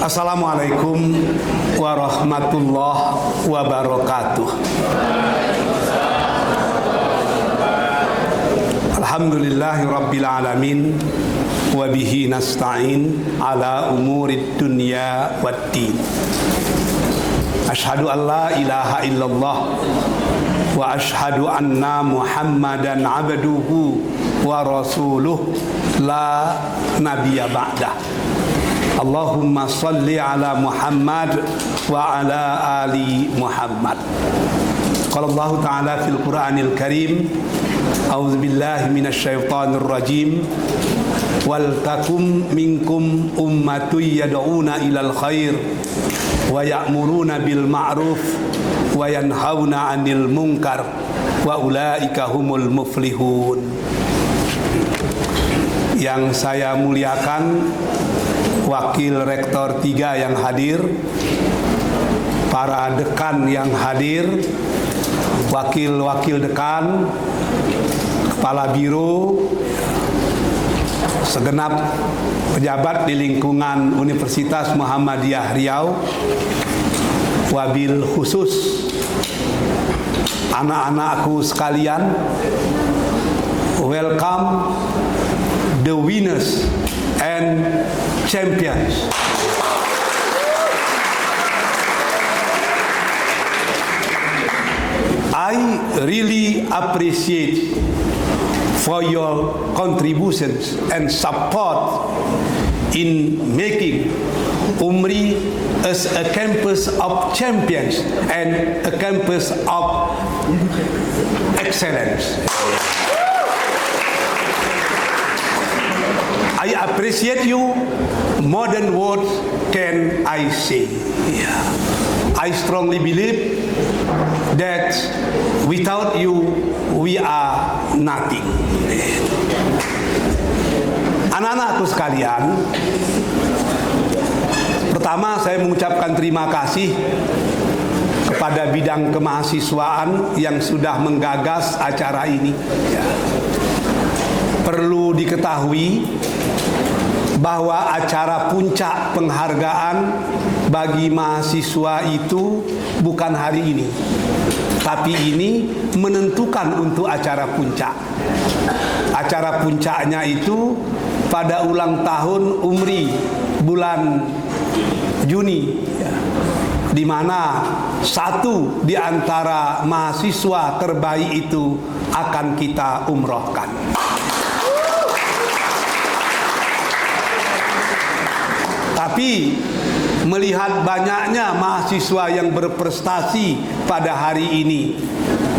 Assalamualaikum warahmatullahi wabarakatuh. Alhamdulillahi rabbil alamin wa bihi nasta'in ala umurid dunya waddin. Asyhadu an la ilaha illallah wa asyhadu anna Muhammadan abduhu wa rasuluh la nabiyya ba'dah. Allahumma salli ala Muhammad wa ala ali Muhammad. Qala Allah Ta'ala fil Qur'anil Karim, a'udzu billahi minasy syaithanir rajim. Wal takum minkum ummatun yad'una ilal khair wa ya'muruna bil ma'ruf wa yanhauna 'anil munkar wa ulaika humul muflihun. Yang saya muliakan Wakil Rektor 3 yang hadir, para dekan yang hadir, wakil-wakil dekan, kepala biro, segenap pejabat di lingkungan Universitas Muhammadiyah Riau, wabil khusus anak-anakku sekalian, welcome the winners and champions. I really appreciate for your contributions and support in making Umri as a campus of champions and a campus of excellence. I appreciate you more than words can I say. Yeah. I strongly believe that without you we are nothing. Anak-anakku sekalian, pertama saya mengucapkan terima kasih kepada bidang kemahasiswaan yang sudah menggagas acara ini. Ya. Perlu diketahui bahwa acara puncak penghargaan bagi mahasiswa itu bukan hari ini, tapi ini menentukan untuk acara puncak. Acara puncaknya itu pada ulang tahun Umri bulan Juni, di mana satu di antara mahasiswa terbaik itu akan kita umrohkan. Tapi melihat banyaknya mahasiswa yang berprestasi pada hari ini,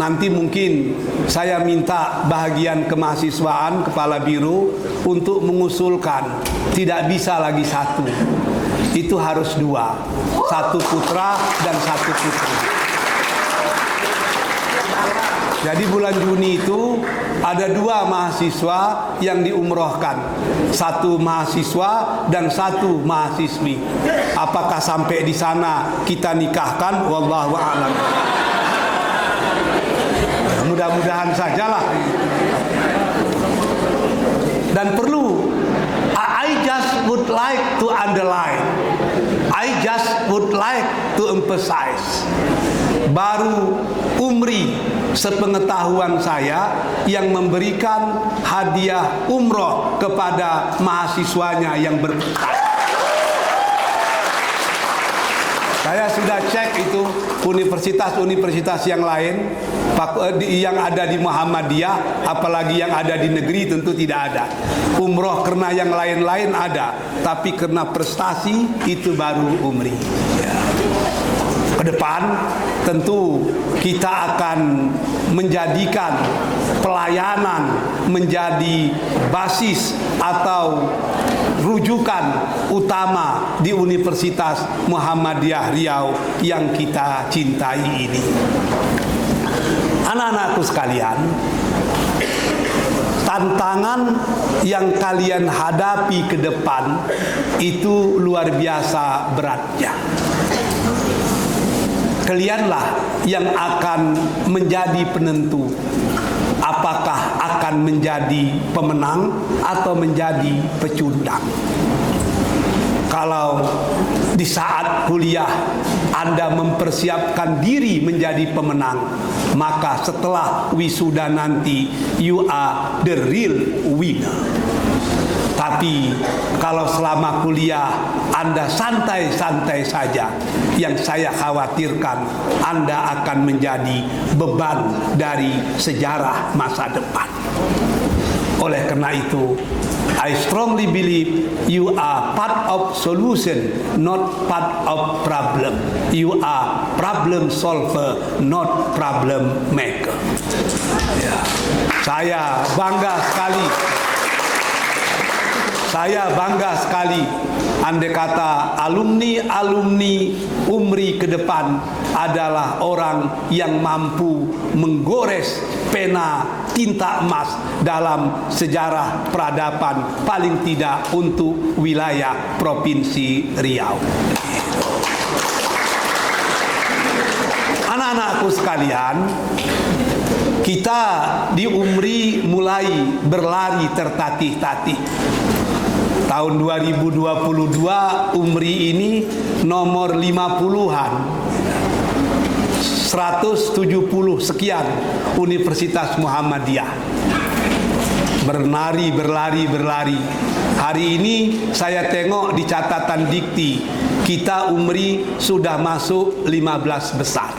nanti mungkin saya minta bahagian kemahasiswaan kepala biro untuk mengusulkan tidak bisa lagi satu, itu harus dua, satu putra dan satu putri. Jadi bulan Juni itu ada dua mahasiswa yang diumrohkan, satu mahasiswa dan satu mahasiswi. Apakah sampai di sana kita nikahkan? Wallahu a'lam. Mudah-mudahan sajalah. Dan perlu, I just would like to underline, I just would like to emphasize, baru Umri sepengetahuan saya yang memberikan hadiah umroh kepada mahasiswanya yang berprestasi. Saya sudah cek itu universitas-universitas yang lain yang ada di Muhammadiyah, apalagi yang ada di negeri tentu tidak ada. Umroh karena yang lain-lain ada, tapi karena prestasi itu baru Umri. Ya. Ke depan tentu kita akan menjadikan pelayanan menjadi basis atau rujukan utama di Universitas Muhammadiyah Riau yang kita cintai ini. Anak-anakku sekalian, tantangan yang kalian hadapi ke depan itu luar biasa beratnya. Kalianlah yang akan menjadi penentu apakah akan menjadi pemenang atau menjadi pecundang. Kalau di saat kuliah Anda mempersiapkan diri menjadi pemenang, maka setelah wisuda nanti you are the real winner. Tapi kalau selama kuliah Anda santai-santai saja, yang saya khawatirkan Anda akan menjadi beban dari sejarah masa depan. Oleh karena itu, I strongly believe you are part of solution, not part of problem. You are problem solver, not problem maker. Ya. Saya bangga sekali andai kata alumni UMRI ke depan adalah orang yang mampu menggores pena tinta emas dalam sejarah peradaban, paling tidak untuk wilayah Provinsi Riau. Anak-anakku sekalian, kita di UMRI mulai berlari tertatih-tatih. Tahun 2022 UMRI ini nomor 50-an, 170 sekian Universitas Muhammadiyah. Berlari. Hari ini saya tengok di catatan dikti, kita UMRI sudah masuk 15 besar.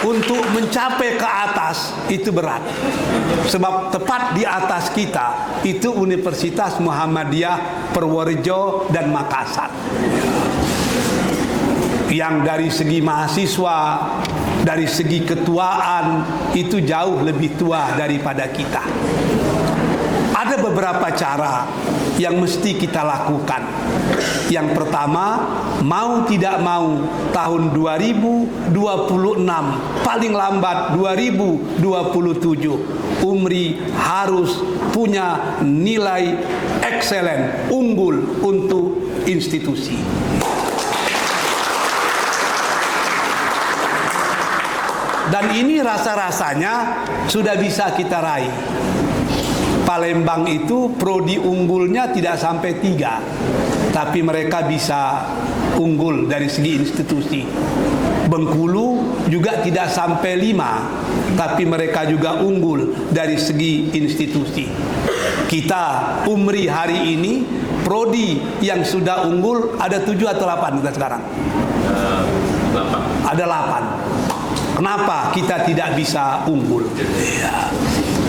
Untuk mencapai ke atas itu berat. Sebab tepat di atas kita itu Universitas Muhammadiyah Purworejo dan Makassar. Yang dari segi mahasiswa, dari segi ketuaan itu jauh lebih tua daripada kita. Ada beberapa cara yang mesti kita lakukan. Yang pertama, mau tidak mau tahun 2026, paling lambat 2027, UMRI harus punya nilai excellent, unggul untuk institusi. Dan ini rasa-rasanya sudah bisa kita raih. Palembang itu prodi unggulnya tidak sampai 3, tapi mereka bisa unggul dari segi institusi. Bengkulu juga tidak sampai 5, tapi mereka juga unggul dari segi institusi. Kita UMRI hari ini prodi yang sudah unggul ada 7 atau 8 kita sekarang? 8. Ada 8. Kenapa kita tidak bisa unggul? Ya.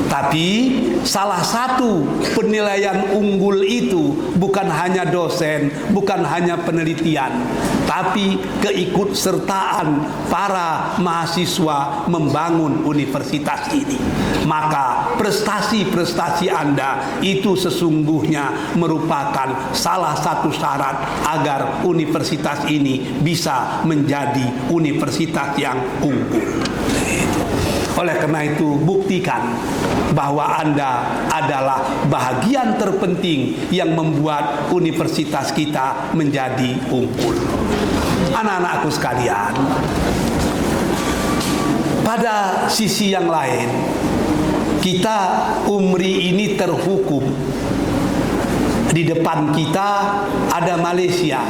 Tapi salah satu penilaian unggul itu bukan hanya dosen, bukan hanya penelitian, tapi keikutsertaan para mahasiswa membangun universitas ini. Maka prestasi-prestasi Anda itu sesungguhnya merupakan salah satu syarat agar universitas ini bisa menjadi universitas yang unggul. Oleh karena itu, buktikan bahwa Anda adalah bahagian terpenting yang membuat universitas kita menjadi unggul. Anak-anakku sekalian, pada sisi yang lain, kita UMRI ini terhukum. Di depan kita ada Malaysia,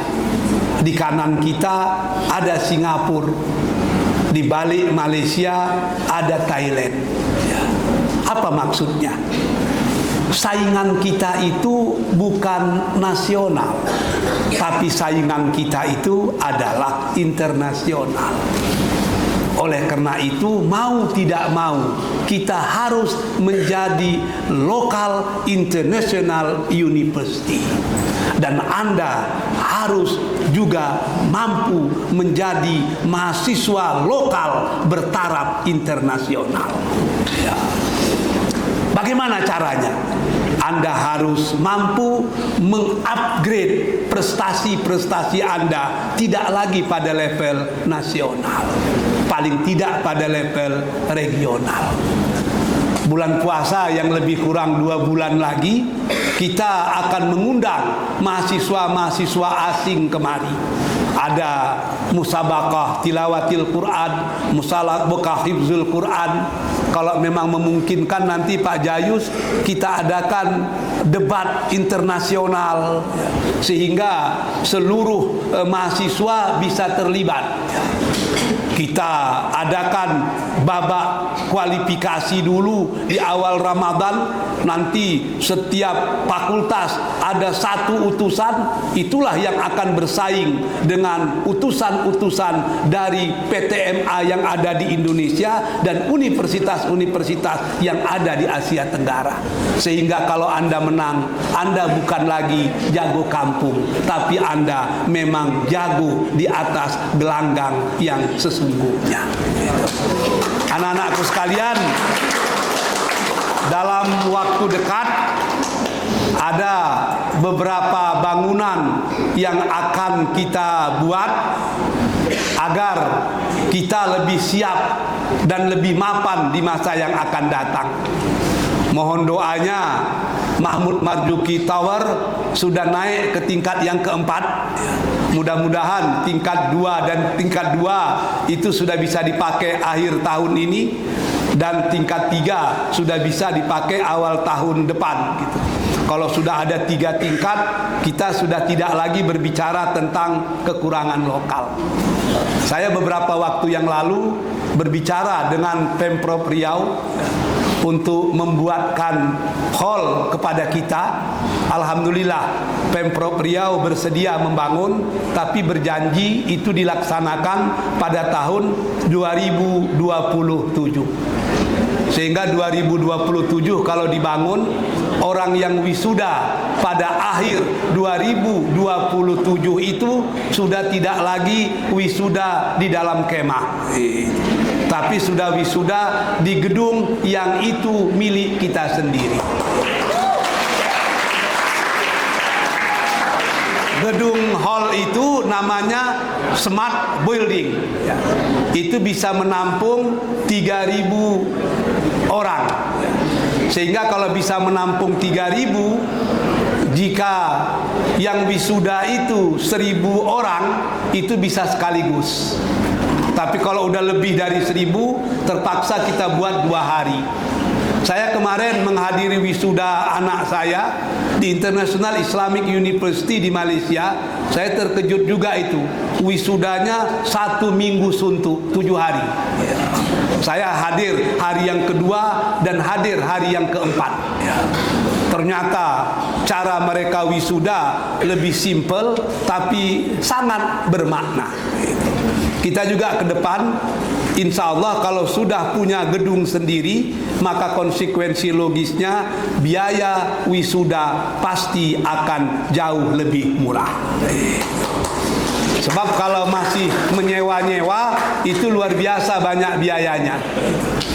di kanan kita ada Singapura, di balik Malaysia ada Thailand. Apa maksudnya? Saingan kita itu bukan nasional, tapi saingan kita itu adalah internasional. Oleh karena itu, mau tidak mau, kita harus menjadi local international university. Dan Anda harus juga mampu menjadi mahasiswa lokal bertaraf internasional. Ya. Bagaimana caranya? Anda harus mampu mengupgrade prestasi-prestasi Anda tidak lagi pada level nasional, paling tidak pada level regional. Bulan puasa yang lebih kurang 2 bulan lagi, kita akan mengundang mahasiswa-mahasiswa asing kemari ada musabaqah tilawatil Quran, musabaqah hifzul Quran. Kalau memang memungkinkan nanti Pak Jayus kita adakan debat internasional sehingga seluruh mahasiswa bisa terlibat. Kita adakan babak kualifikasi dulu di awal Ramadan. Nanti setiap fakultas ada satu utusan, itulah yang akan bersaing dengan utusan-utusan dari PTMA yang ada di Indonesia dan universitas-universitas yang ada di Asia Tenggara. Sehingga kalau Anda menang, Anda bukan lagi jago kampung, tapi Anda memang jago di atas gelanggang yang sesungguhnya. Anak-anakku sekalian, dalam waktu dekat ada beberapa bangunan yang akan kita buat agar kita lebih siap dan lebih mapan di masa yang akan datang. Mohon doanya, Mahmud Marzuki Tower sudah naik ke tingkat yang keempat. Mudah-mudahan tingkat 2 dan tingkat 2 itu sudah bisa dipakai akhir tahun ini, dan tingkat 3 sudah bisa dipakai awal tahun depan gitu. Kalau sudah ada 3 tingkat, kita sudah tidak lagi berbicara tentang kekurangan lokal. Saya beberapa waktu yang lalu berbicara dengan Pemprov Riau untuk membuatkan hall kepada kita. Alhamdulillah Pemprov Riau bersedia membangun, tapi berjanji itu dilaksanakan pada tahun 2027. Sehingga 2027 kalau dibangun, orang yang wisuda pada akhir 2027 itu sudah tidak lagi wisuda di dalam kemah, tapi sudah wisuda di gedung yang itu milik kita sendiri. Gedung hall itu namanya Smart Building. Itu bisa menampung 3.000 orang. Sehingga kalau bisa menampung 3.000, jika yang wisuda itu 1.000 orang, itu bisa sekaligus. Tapi kalau udah lebih dari 1.000, terpaksa kita buat 2 hari. Saya kemarin menghadiri wisuda anak saya di International Islamic University di Malaysia. Saya terkejut juga itu. Wisudanya 1 minggu suntuk, 7 hari. Saya hadir hari yang kedua dan hadir hari yang keempat. Ternyata cara mereka wisuda lebih simpel tapi sangat bermakna. Kita juga ke depan, insya Allah kalau sudah punya gedung sendiri, maka konsekuensi logisnya biaya wisuda pasti akan jauh lebih murah. Sebab kalau masih menyewa-nyewa itu luar biasa banyak biayanya.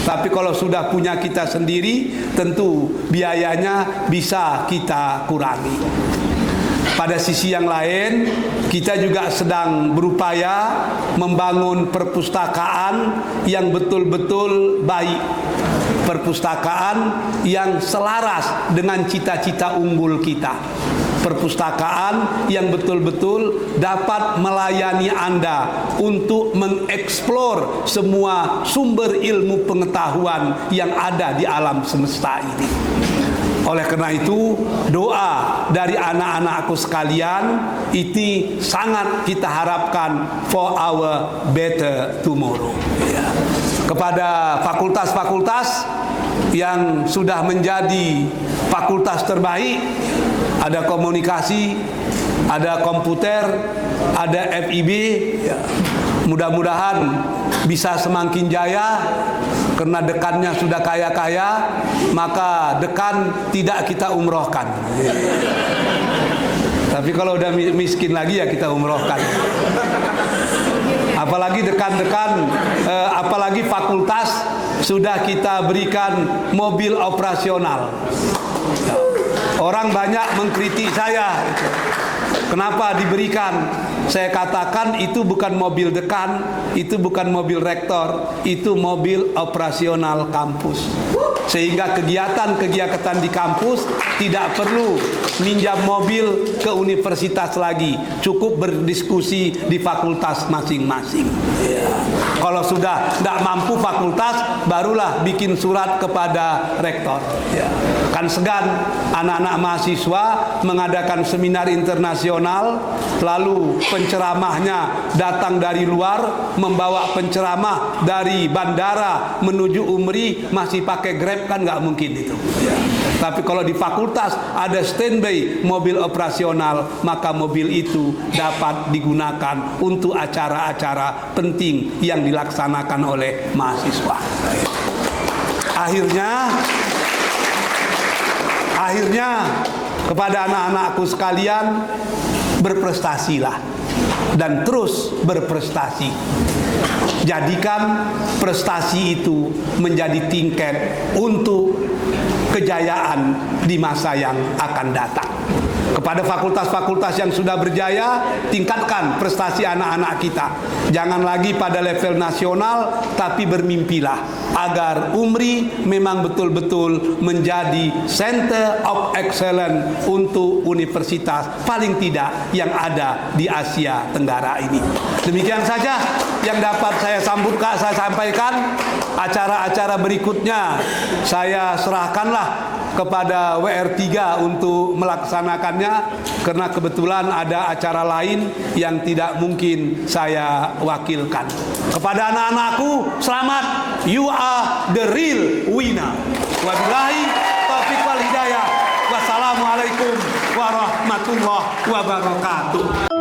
Tapi kalau sudah punya kita sendiri, tentu biayanya bisa kita kurangi. Pada sisi yang lain, kita juga sedang berupaya membangun perpustakaan yang betul-betul baik. Perpustakaan yang selaras dengan cita-cita unggul kita. Perpustakaan yang betul-betul dapat melayani Anda untuk mengeksplor semua sumber ilmu pengetahuan yang ada di alam semesta ini. Oleh karena itu, doa dari anak-anakku sekalian ini sangat kita harapkan for our better tomorrow. Kepada fakultas-fakultas yang sudah menjadi fakultas terbaik, ada komunikasi, ada komputer, ada FIB, mudah-mudahan bisa semakin jaya. Karena dekannya sudah kaya-kaya, maka dekan tidak kita umrohkan. Tapi kalau udah miskin lagi ya kita umrohkan. Apalagi dekan-dekan, apalagi fakultas sudah kita berikan mobil operasional. Orang banyak mengkritik saya. Kenapa diberikan? Saya katakan itu bukan mobil dekan, itu bukan mobil rektor, itu mobil operasional kampus. Sehingga kegiatan-kegiatan di kampus tidak perlu minjam mobil ke universitas lagi, cukup berdiskusi di fakultas masing-masing. Kalau sudah tidak mampu fakultas, barulah bikin surat kepada rektor. Kan segan anak-anak mahasiswa mengadakan seminar internasional, lalu penceramahnya datang dari luar, membawa penceramah dari bandara menuju Umri, masih pakai Grab, kan nggak mungkin itu. Tapi kalau di fakultas ada standby mobil operasional, maka mobil itu dapat digunakan untuk acara-acara penting yang dilaksanakan oleh mahasiswa. Akhirnya kepada anak-anakku sekalian, berprestasilah dan terus berprestasi. Jadikan prestasi itu menjadi tingkat untuk kejayaan di masa yang akan datang. Kepada fakultas-fakultas yang sudah berjaya, tingkatkan prestasi anak-anak kita. Jangan lagi pada level nasional, tapi bermimpilah agar Umri memang betul-betul menjadi center of excellence untuk universitas paling tidak yang ada di Asia Tenggara ini. Demikian saja yang dapat saya sampaikan. Acara-acara berikutnya saya serahkanlah kepada WR3 untuk melaksanakannya, karena kebetulan ada acara lain yang tidak mungkin saya wakilkan. Kepada anak-anakku, selamat, you are the real winner. Wabillahi taufiq wal hidayah. Wassalamualaikum warahmatullahi wabarakatuh.